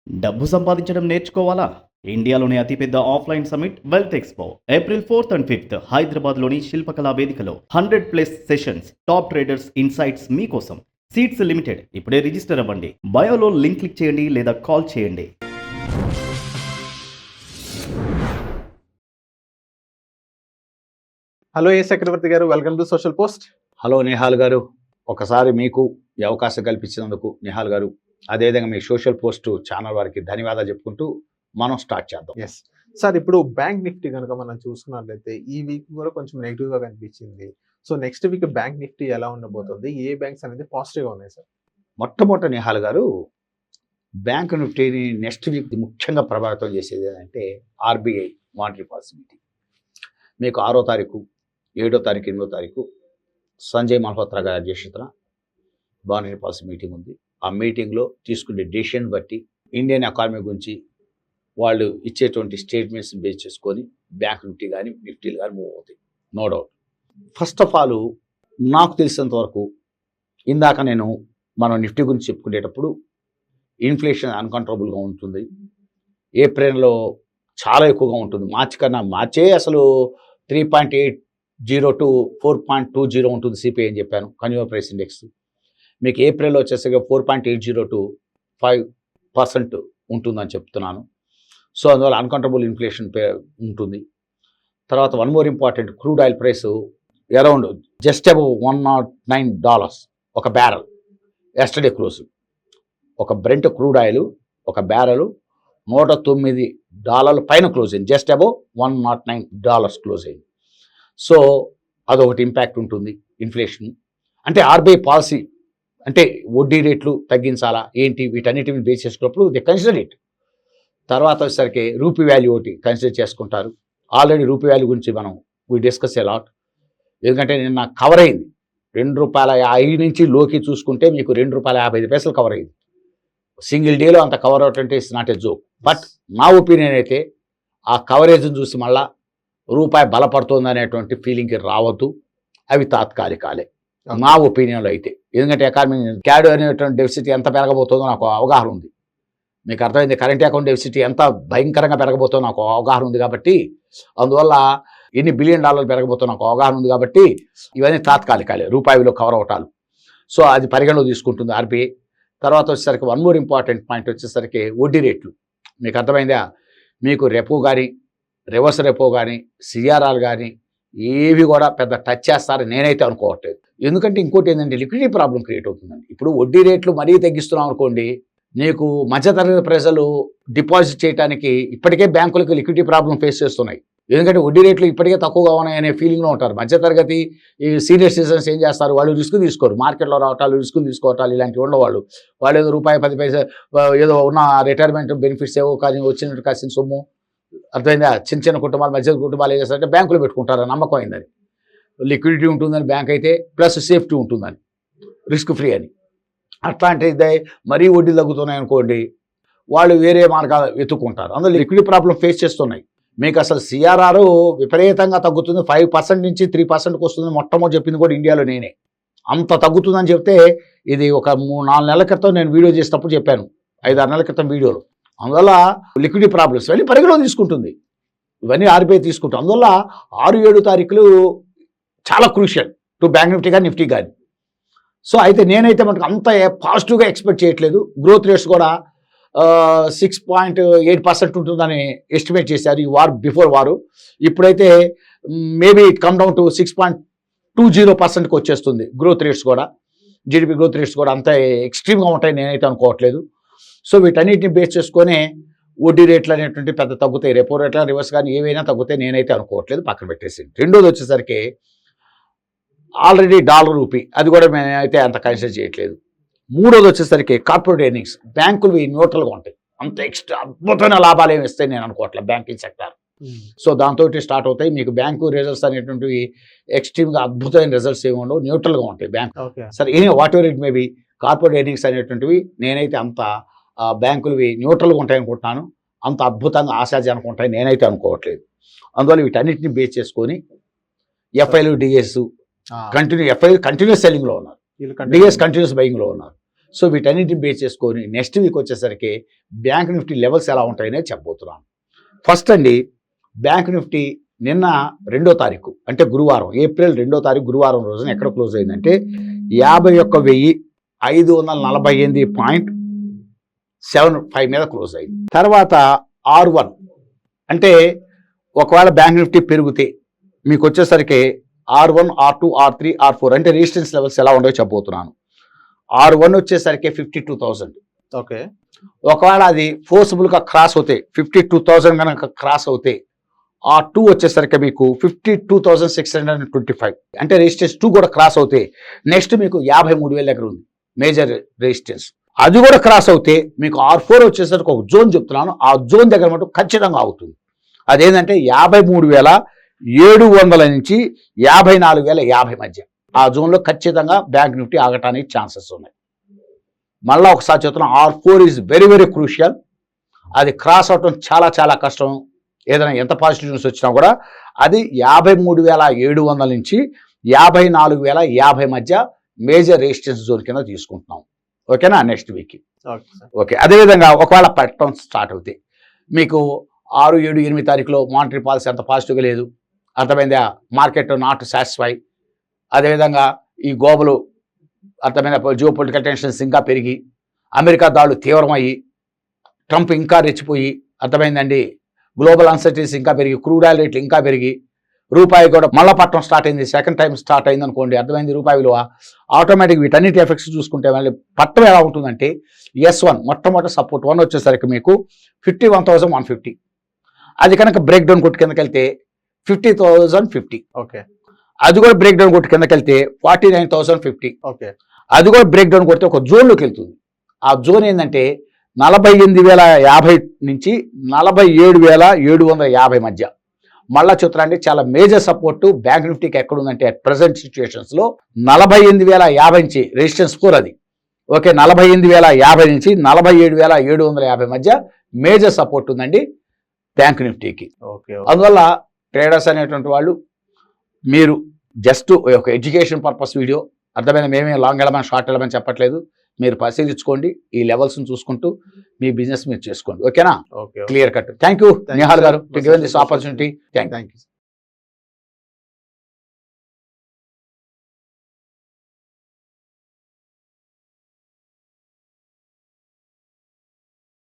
డబ్బు సంపాదించడం నేర్చుకోవాలా? ఇండియాలోని అతిపెద్ద offline summit wealth expo April 4th and 5th హైదరాబాద్లోని శిల్పకళా వేదికలో 100+ సెషన్స్, టాప్ ట్రేడర్స్ ఇన్సైట్స్ మీకోసం. Seats limited. ఇప్పుడే రిజిస్టర్ అవ్వండి. బయోలో లింక్ క్లిక్ చేయండి లేదా కాల్ చేయండి. Hello A Chakravarthy garu, welcome to Social Post. Hello Nihal garu, ఒకసారి మీకు ఈ అవకాశం కల్పించినందుకు నిహాల్ గారు, అదేవిధంగా మీ సోషల్ పోస్ట్ ఛానల్ వారికి ధన్యవాదాలు చెప్పుకుంటూ మనం స్టార్ట్ చేద్దాం. ఎస్ సార్, ఇప్పుడు బ్యాంక్ నిఫ్టీ కనుక మనం చూసుకున్నట్లయితే ఈ వీక్ కూడా కొంచెం నెగిటివ్ గా కనిపించింది. So next week bank Nifty ఎలా ఉండబోతుంది, ఏ బ్యాంక్స్ అనేది పాజిటివ్ గా ఉన్నాయి సార్? మొట్టమొదటి నిహాల్ గారు, బ్యాంక్ నిఫ్టీని నెక్స్ట్ వీక్ ముఖ్యంగా ప్రభావితం చేసేది ఏంటంటే ఆర్బీఐ మానిటరీ పాలసీ మీటింగ్. మీకు 6వ తారీఖు, 7వ తారీఖు, 8వ తారీఖు సంజయ్ మల్హోత్రా గారి అధ్యక్షతన మానిటరీ పాలసీ మీటింగ్ ఉంది. ఆ మీటింగ్లో తీసుకునే డెసిషన్ బట్టి ఇండియన్ ఎకానమీ గురించి వాళ్ళు ఇచ్చేటువంటి స్టేట్మెంట్స్ బేస్ చేసుకొని బ్యాంక్ నిఫ్టీ కానీ నిఫ్టీలు కానీ మూవ్ అవుతాయి, no doubt. First of all నాకు తెలిసినంత వరకు, ఇందాక మనం నిఫ్టీ గురించి చెప్పుకునేటప్పుడు ఇన్ఫ్లేషన్ అన్కంట్రోలబుల్గా ఉంటుంది, ఏప్రిల్లో చాలా ఎక్కువగా ఉంటుంది, మార్చే అసలు 3.80 to 4.20 ఉంటుంది సిపిఐ అని చెప్పాను, కన్జ్యూమర్ ప్రైస్ ఇండెక్స్. మీకు ఏప్రిల్లో వచ్చేసరికి 4.80 to 5% ఉంటుందని చెప్తున్నాను. సో అందువల్ల అన్కంట్రోలబుల్ ఇన్ఫ్లేషన్ ఉంటుంది. తర్వాత one more important, crude oil price around just above $109 ఒక బ్యారల్ ఎస్టర్డే క్లోజ్. ఒక బ్రెంట్ క్రూడ్ ఆయిల్ ఒక బ్యారల్ $109 పైన క్లోజ్ అయింది, జస్ట్ అబౌవ్ $109 క్లోజ్ అయింది. సో అదొకటి ఇంపాక్ట్ ఉంటుంది ఇన్ఫ్లేషన్. అంటే ఆర్బీఐ పాలసీ అంటే వడ్డీ రేట్లు తగ్గించాలా ఏంటి, వీటన్నిటిని బేస్ చేసుకున్నప్పుడు దే కన్సిడర్ ఇట్. తర్వాత వచ్చేసరికి రూపీ వాల్యూ ఒకటి కన్సిడర్ చేసుకుంటారు. ఆల్రెడీ రూపీ వాల్యూ గురించి వీ డిస్కస్ ఎ లాట్. ఎందుకంటే నిన్న కవర్ అయింది ₹2.05 నుంచి లోకి చూసుకుంటే మీకు ₹2.55 కవర్ అయింది. సింగిల్ డేలో అంత కవర్ అవుట్ అంటే it's not a joke. But నా ఒపీనియన్ అయితే ఆ కవరేజ్ని చూసి మళ్ళా రూపాయి బలపడుతుంది అనేటువంటి ఫీలింగ్కి రావద్దు, అవి తాత్కాలికాలే నా ఒపీనియన్లో అయితే. ఎందుకంటే ఎకానమీ క్యాడ్ అనేటువంటి డెఫిసిట్ ఎంత పెరగబోతుందో నాకు అవగాహన ఉంది. మీకు అర్థమైంది, కరెంట్ అకౌంట్ డెఫిసిట్ ఎంత భయంకరంగా పెరగబోతుందో నాకు అవగాహన ఉంది. కాబట్టి అందువల్ల ఎన్ని $1 బిలియన్ పెరగబోతుందో నాకు అవగాహన ఉంది. కాబట్టి ఇవన్నీ తాత్కాలికాలే, రూపాయిలో కవర్ అవటాలు. సో అది పరిగణలో తీసుకుంటుంది ఆర్బీఐ. తర్వాత వచ్చేసరికి వన్ మోర్ ఇంపార్టెంట్ పాయింట్ వచ్చేసరికి వడ్డీ రేట్లు. మీకు అర్థమైందా, మీకు రెపో కానీ రివర్స్ రెపో కానీ సిఆర్ఆర్ కానీ ఏవి కూడా పెద్ద టచ్ చేస్తారని నేనైతే అనుకోవట్లేదు. ఎందుకంటే ఇంకోటి ఏంటంటే లిక్విడిటీ ప్రాబ్లం క్రియేట్ అవుతుందండి. ఇప్పుడు వడ్డీ రేట్లు మరీ తగ్గిస్తున్నాం అనుకోండి, నీకు మధ్యతరగతి ప్రజలు డిపాజిట్ చేయడానికి ఇప్పటికే బ్యాంకులకు లిక్విడిటీ ప్రాబ్లం ఫేస్ చేస్తున్నాయి. ఎందుకంటే వడ్డీ రేట్లు ఇప్పటికే తక్కువగా ఉన్నాయనే ఫీలింగ్లో ఉంటారు. మధ్యతరగతి ఈ సీనియర్ సిటిజన్స్ ఏం చేస్తారు, వాళ్ళు రిస్క్ తీసుకోరు, మార్కెట్లో రావటాలు రిస్క్ తీసుకోవటాలు ఇలాంటివి ఉండేవాళ్ళు. వాళ్ళు ఏదో ₹10 ఏదో ఉన్న రిటైర్మెంట్ బెనిఫిట్స్ ఏవో కానీ వచ్చినట్టు కాసిన సొమ్ము, అర్థమైందా, చిన్న చిన్న కుటుంబాలు మధ్య కుటుంబాలు ఏం చేస్తారంటే బ్యాంకులు పెట్టుకుంటారు, నమ్మకం అయిందని. లిక్విడిటీ ఉంటుందని బ్యాంక్ అయితే, ప్లస్ సేఫ్టీ ఉంటుందని, రిస్క్ ఫ్రీ అని. అట్లాంటిది మరీ వడ్డీ తగ్గుతున్నాయి అనుకోండి, వాళ్ళు వేరే మార్గాలు వెతుక్కుంటారు. అందులో లిక్విడిటీ ప్రాబ్లం ఫేస్ చేస్తున్నాయి. మీకు అసలు సిఆర్ఆర్ విపరీతంగా తగ్గుతుంది, 5% నుంచి 3%కి వస్తుంది. మొట్టమొదటి చెప్పింది కూడా ఇండియాలో నేనే. అంత తగ్గుతుందని చెప్తే ఇది ఒక 3-4 నెలల క్రితం నేను వీడియో చేసేటప్పుడు చెప్పాను, 5-6 నెలల క్రితం వీడియోలో. అందువల్ల లిక్విడిటీ ప్రాబ్లమ్స్ ఇవన్నీ పరిగణలో తీసుకుంటుంది, ఇవన్నీ ఆర్బీఐ తీసుకుంటుంది. అందువల్ల 6-7 తారీఖులు చాలా క్రూషియల్ టు బ్యాంక్ నిఫ్టీ కానీ నిఫ్టీ కానీ. సో అయితే నేనైతే మనకు అంత పాజిటివ్గా ఎక్స్పెక్ట్ చేయట్లేదు. గ్రోత్ రేట్స్ కూడా 6.8% ఉంటుందని ఎస్టిమేట్ చేశారు ఈ బిఫోర్ వారు. ఇప్పుడైతే maybe it come down to 6.20%కి వచ్చేస్తుంది గ్రోత్ రేట్స్ కూడా. జీడిపి గ్రోత్ రేట్స్ కూడా అంత ఎక్స్ట్రీమ్గా ఉంటాయి నేనైతే అనుకోవట్లేదు. సో వీటన్నిటిని బేస్ చేసుకొని వడ్డీ రేట్లు అనేటువంటి పెద్ద తగ్గుతాయి, రెపో రేట్ల రివర్స్ కానీ ఏవైనా తగ్గుతాయి నేనైతే అనుకోవట్లేదు, పక్కన పెట్టేసి. రెండోది వచ్చేసరికి ఆల్రెడీ డాలర్ రూపీ, అది కూడా నేనైతే అంత కన్సిడర్ చేయట్లేదు. మూడోది వచ్చేసరికి కార్పొరేట్ ఎర్నింగ్స్, బ్యాంకులు న్యూట్రల్గా ఉంటాయి, అంత అద్భుతమైన లాభాలు ఏమి ఇస్తాయి నేను అనుకోవట్లేదు బ్యాంకింగ్ సెక్టర్. సో దాంతో స్టార్ట్ అవుతాయి. మీకు బ్యాంకు రిజల్ట్స్ అనేటువంటివి ఎక్స్ట్రీమ్గా అద్భుతమైన రిజల్ట్స్ ఏమి ఉండవు, న్యూట్రల్గా ఉంటాయి బ్యాంక్. సరే what ever it may be, corporate earnings అనేటువంటివి నేనైతే అంత బ్యాంకులు న్యూట్రల్గా ఉంటాయి అనుకుంటున్నాను, అంత అద్భుతంగా ఆశాజనకంగా ఉంటాయి నేనైతే అనుకోవట్లేదు. అందువల్ల వీటన్నిటిని బేస్ చేసుకొని ఎఫ్ఐలు డిఎస్ ఎఫ్ఐ కంటిన్యూస్ సెల్లింగ్లో ఉన్నారు, డిఎస్ కంటిన్యూస్ బయింగ్లో ఉన్నారు. సో వీటన్నిటిని బేస్ చేసుకొని నెక్స్ట్ వీక్ వచ్చేసరికి బ్యాంక్ నిఫ్టీ లెవెల్స్ ఎలా ఉంటాయనే చెప్పబోతున్నాను. ఫస్ట్ అండి, బ్యాంక్ నిఫ్టీ నిన్న 2వ తారీఖు అంటే గురువారం, ఏప్రిల్ 2వ తారీఖు గురువారం రోజున ఎక్కడ క్లోజ్ అయిందంటే 51,548.75 మీద క్లోజ్ అయింది. తర్వాత R1 అంటే ఒకవేళ బ్యాంక్ నిఫ్టీ పెరిగితే మీకు వచ్చేసరికి R1, R2, R3, R4 అంటే రెసిస్టెన్స్ లెవెల్స్ ఎలా ఉండవో చెప్పబోతున్నాను. R1 వచ్చేసరికి 52,000. ఓకే, ఒకవేళ అది ఫోర్సిబుల్గా క్రాస్ అవుతే 52,000 కనుక క్రాస్ అవుతే R2 వచ్చేసరికి మీకు 52,625 అంటే రెసిస్టెన్స్ 2 కూడా క్రాస్ అవుతే నెక్స్ట్ మీకు 53,000 దగ్గర ఉంది మేజర్ రెసిస్టెన్స్. అది కూడా క్రాస్ అవుతే మీకు R4 వచ్చేసరికి ఒక జోన్ చెప్తున్నాను, ఆ జోన్ దగ్గర మటు ఖచ్చితంగా అవుతుంది. అదేంటంటే 53,700 నుంచి 54,050 మధ్య ఆ జోన్లో ఖచ్చితంగా బ్యాంక్ నిఫ్టీ ఆగటానికి ఛాన్సెస్ ఉన్నాయి. మళ్ళీ ఒకసారి చెప్తున్నాం, R4 is very very crucial. అది క్రాస్ అవటం చాలా చాలా కష్టం. ఏదైనా ఎంత పాజిటివ్ న్యూస్ వచ్చినా కూడా అది 53,700 నుంచి 54,050 మధ్య మేజర్ రెసిస్టెన్స్ జోన్ కింద తీసుకుంటున్నాం. ఓకేనా, నెక్స్ట్ వీక్. ఓకే, అదేవిధంగా ఒకవేళ పెట్టడం స్టార్ట్ అవుతాయి మీకు 6, 7, 8 తారీఖులో మానిటరీ పాలసీ అంత పాజిటివ్గా లేదు, అర్థమైందా, మార్కెట్ నాట్ సాటిస్ఫై. అదేవిధంగా ఈ గ్లోబల్ అర్థమైన జియో పొలిటికల్ టెన్షన్స్ ఇంకా పెరిగి అమెరికా దాడులు తీవ్రమయ్యి ట్రంప్ ఇంకా రెచ్చిపోయి అర్థమైందండి, గ్లోబల్ అన్సర్టనిటీస్ ఇంకా పెరిగి క్రూడ్ ఆయిల్ రేట్లు ఇంకా పెరిగి రూపాయి కూడా మళ్ళా పట్టడం స్టార్ట్ అయింది, సెకండ్ టైం స్టార్ట్ అయింది అనుకోండి, అర్థమైంది రూపాయి విలువ ఆటోమేటిక్ వీటన్నిటి ఎఫెక్ట్స్ చూసుకుంటే మళ్ళీ పట్టం ఎలా ఉంటుందంటే S1 మొట్టమొదటి సపోర్ట్ 1 వచ్చేసరికి మీకు 51,150. అది కనుక బ్రేక్ డౌన్ కొట్టి కిందకి వెళ్తే 50,050. ఓకే, అది కూడా బ్రేక్ డౌన్ కొట్టి కిందకి వెళ్తే 49,050. ఓకే, అది కూడా బ్రేక్ డౌన్ కొడితే ఒక జోన్లోకి వెళ్తుంది. ఆ జోన్ ఏంటంటే 48,050 నుంచి 47,750 మధ్య. మళ్ళా చెప్తారంటే చాలా మేజర్ సపోర్ట్ బ్యాంక్ నిఫ్టీకి ఎక్కడ ఉందంటే అట్ ప్రజెంట్ సిచ్యువేషన్స్ లో 48,050 నుంచి రెసిస్టెన్స్ 4 అది. ఓకే, 48,050 నుంచి 47,750 మధ్య మేజర్ సపోర్ట్ ఉందండి బ్యాంక్ నిఫ్టీకి. అందువల్ల ట్రేడర్స్ అనేటువంటి వాళ్ళు మీరు జస్ట్ ఒక ఎడ్యుకేషన్ పర్పస్ వీడియో, అర్థమైన మేమే లాంగ్ వెళ్ళమని షార్ట్ వెళ్ళమని చెప్పట్లేదు, మీరు పరిశీలించుకోండి, ఈ లెవెల్స్ని చూసుకుంటూ మీ బిజినెస్ మీరు చేసుకోండి. ఓకేనా, clear cut. Thank you Nihal గారు to given this opportunity. Thank you.